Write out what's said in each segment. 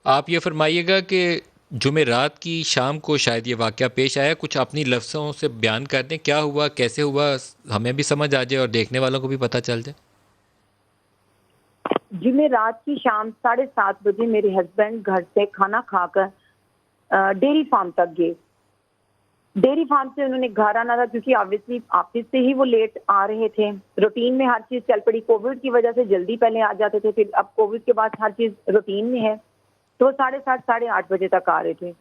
आप ये फरमाइएगा कि जुमेरात की शाम को शायद ये वाक़या पेश आया, कुछ अपनी लफ्ज़ों से बयान कर दें, क्या हुआ, कैसे हुआ, हमें भी समझ आ जाए और देखने वालों को भी पता चल जाए। जुमेरात की शाम 7:30 बजे मेरे हस्बैंड घर से खाना खाकर डेयरी फार्म तक गए। डेयरी फार्म से उन्होंने घर आना था क्योंकि ऑब्वियसली ऑफिस से ही वो लेट आ रहे थे। रूटीन में हर चीज़ चल पड़ी, कोविड की वजह से जल्दी पहले आ जाते थे, फिर अब कोविड के बाद हर चीज़ रूटीन में है, तो वो 7:30 8:30 तक आ रहे थे।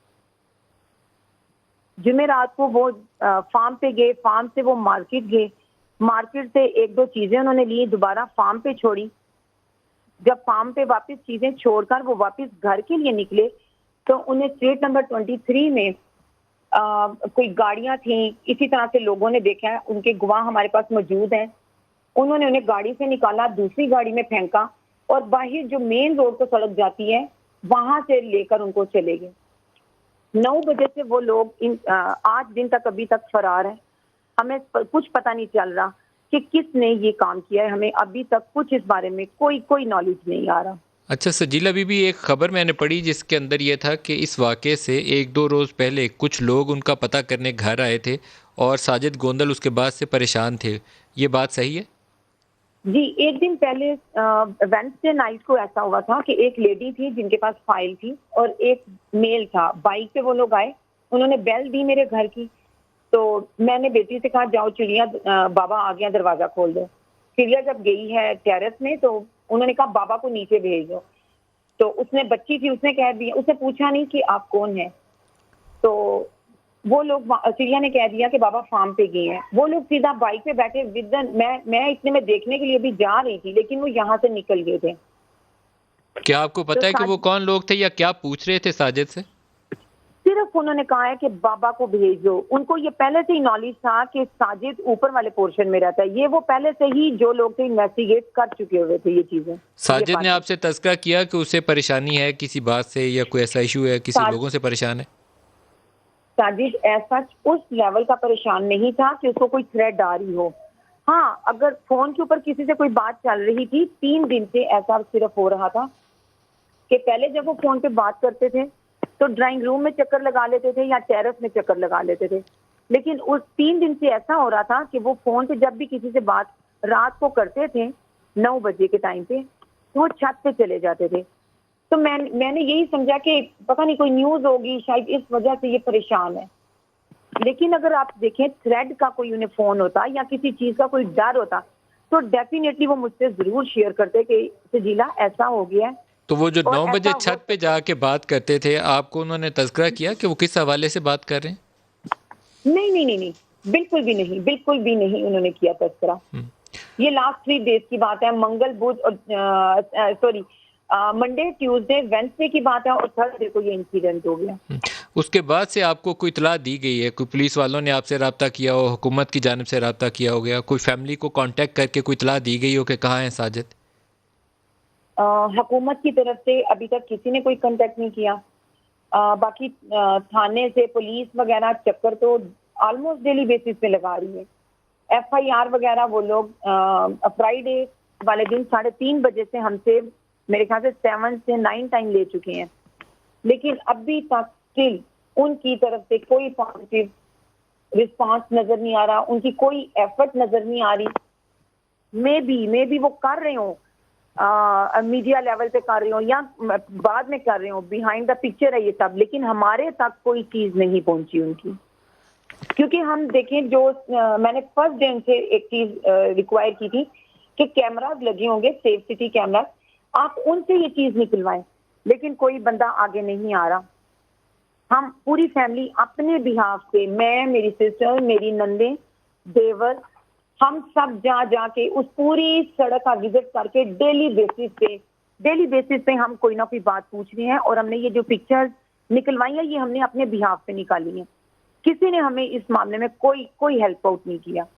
जुमेरात को वो फार्म पे गए, फार्म से वो मार्केट गए, मार्केट से 1-2 चीज़ें उन्होंने ली, दोबारा फार्म पे छोड़ी। जब फार्म पे वापस चीज़ें छोड़कर वो वापस घर के लिए निकले, तो उन्हें स्ट्रीट नंबर 23 में कोई गाड़ियाँ थीं, इसी तरह से लोगों ने देखा है, उनके गवाह हमारे पास मौजूद हैं। उन्होंने उन्हें गाड़ी से निकाला, दूसरी गाड़ी में फेंका और बाहर जो मेन रोड को सड़क जाती है, वहाँ से लेकर उनको चले गए। 9 बजे से वो लोग आज दिन तक अभी तक फरार हैं। हमें कुछ पता नहीं चल रहा कि किसने ये काम किया है, हमें अभी तक कुछ इस बारे में कोई नॉलेज नहीं आ रहा। अच्छा सजीला बीबी, एक खबर मैंने पढ़ी जिसके अंदर ये था कि इस वाक़े से 1-2 रोज़ पहले कुछ लोग उनका पता करने घर आए थे और साजिद गोंदल उसके बाद से परेशान थे। ये बात सही है? जी, एक दिन पहले वेडनेसडे नाइट को ऐसा हुआ था कि एक लेडी थी जिनके पास फाइल थी और एक मेल था। बाइक पे वो लोग आए, उन्होंने बेल दी मेरे घर की, तो मैंने बेटी से कहा जाओ चिड़िया बाबा आ गया, दरवाज़ा खोल दो। चिड़िया जब गई है टेरेस में तो उन्होंने कहा बाबा को नीचे भेज दो। तो उसने बच्ची थी, उसने कह दिया, उसने पूछा नहीं कि आप कौन हैं। तो वो लोग चिड़िया ने कह दिया कि बाबा फार्म पे गए हैं। वो लोग सीधा बाइक पे बैठे विदन मैं इतने में देखने के लिए भी जा रही थी, लेकिन वो यहाँ से निकल गए थे। क्या आपको तो पता है कि वो कौन लोग थे या क्या पूछ रहे थे साजिद से? सिर्फ उन्होंने कहा है कि बाबा को भेज दो। उनको ये पहले से ही नॉलेज था कि साजिद ऊपर वाले पोर्शन में रहता है। ये वो पहले से ही जो लोग थे इन्वेस्टिगेट कर चुके हुए थे ये चीजें। साजिद ने आपसे तज़किरा किया कि उसे परेशानी है किसी बात से या कोई ऐसा इशू है, किसी लोगों से परेशान है? साजिद ऐसा उस लेवल का परेशान नहीं था कि उसको कोई थ्रेट आ रही हो। हाँ, अगर फोन के ऊपर किसी से कोई बात चल रही थी, 3 दिन से ऐसा सिर्फ हो रहा था कि पहले जब वो फोन पे बात करते थे तो ड्राइंग रूम में चक्कर लगा लेते थे या टेरेस में चक्कर लगा लेते थे। लेकिन उस 3 दिन से ऐसा हो रहा था कि वो फोन पे जब भी किसी से बात रात को करते थे 9 बजे के टाइम पे, तो वो छत पे चले जाते थे। तो मैंने यही समझा कि पता नहीं कोई न्यूज़ होगी, शायद इस वजह से ये परेशान है। लेकिन अगर आप देखें थ्रेड का कोई उन्हें फ़ोन होता या किसी चीज़ का कोई डर होता, तो डेफ़िनेटली वो मुझसे ज़रूर शेयर करते कि सजीला ऐसा हो गया है। तो वो जो 9 बजे ऐसा छत पे जाके बात करते थे, आपको उन्होंने तज़किरा किया कि वो किस हवाले से बात कर रहे हैं? नहीं, नहीं, नहीं, नहीं, बिल्कुल भी नहीं उन्होंने किया तज़किरा। ये लास्ट 3 डेज़ की बात है, मंगल, बुध और सॉरी मंडे, ट्यूसडे, वेडनेसडे की बात है और थर्सडे को ये इंसिडेंट हो गया। उसके बाद से आपको कोई इत्तला दी गई है? कोई पुलिस वालों ने आपसे राब्ता किया हो, हुकूमत की जानिब से राब्ता किया हो गया, कोई फैमिली को कांटेक्ट करके कोई इत्तला दी गई हो कि कहाँ है साजिद? हुकूमत की तरफ से अभी तक किसी ने कोई कांटेक्ट नहीं किया। बाकी थाने से पुलिस वगैरह चक्कर तो ऑलमोस्ट डेली बेसिस पे लगा रही है। एफआईआर वगैरह वो लोग फ्राइडे वाले दिन 3:30 बजे से हमसे मेरे ख्याल से 7 से 9 टाइम ले चुके हैं, लेकिन अभी तक स्टिल उनकी तरफ से कोई पॉजिटिव रिस्पांस नजर नहीं आ रहा, उनकी कोई एफर्ट नजर नहीं आ रही। मे बी वो कर रहे हो मीडिया लेवल पे कर रहे हो या बाद में कर रहे हो, बिहाइंड द पिक्चर है ये सब, लेकिन हमारे तक कोई चीज नहीं पहुंची उनकी। क्योंकि हम देखें जो मैंने फर्स्ट डे उनसे एक चीज रिक्वायर की थी कि कैमराज लगे होंगे, सेफ सिटी कैमराज, आप उनसे ये चीज निकलवाएं, लेकिन कोई बंदा आगे नहीं आ रहा। हम पूरी फैमिली अपने बिहाफ से, मैं, मेरी सिस्टर, मेरी नंदे, देवर, हम सब जा के उस पूरी सड़क का विजिट करके डेली बेसिस पे हम कोई ना कोई बात पूछ रहे हैं। और हमने ये जो पिक्चर्स निकलवाई है ये हमने अपने बिहाफ पे निकाली है। किसी ने हमें इस मामले में कोई हेल्प आउट नहीं किया।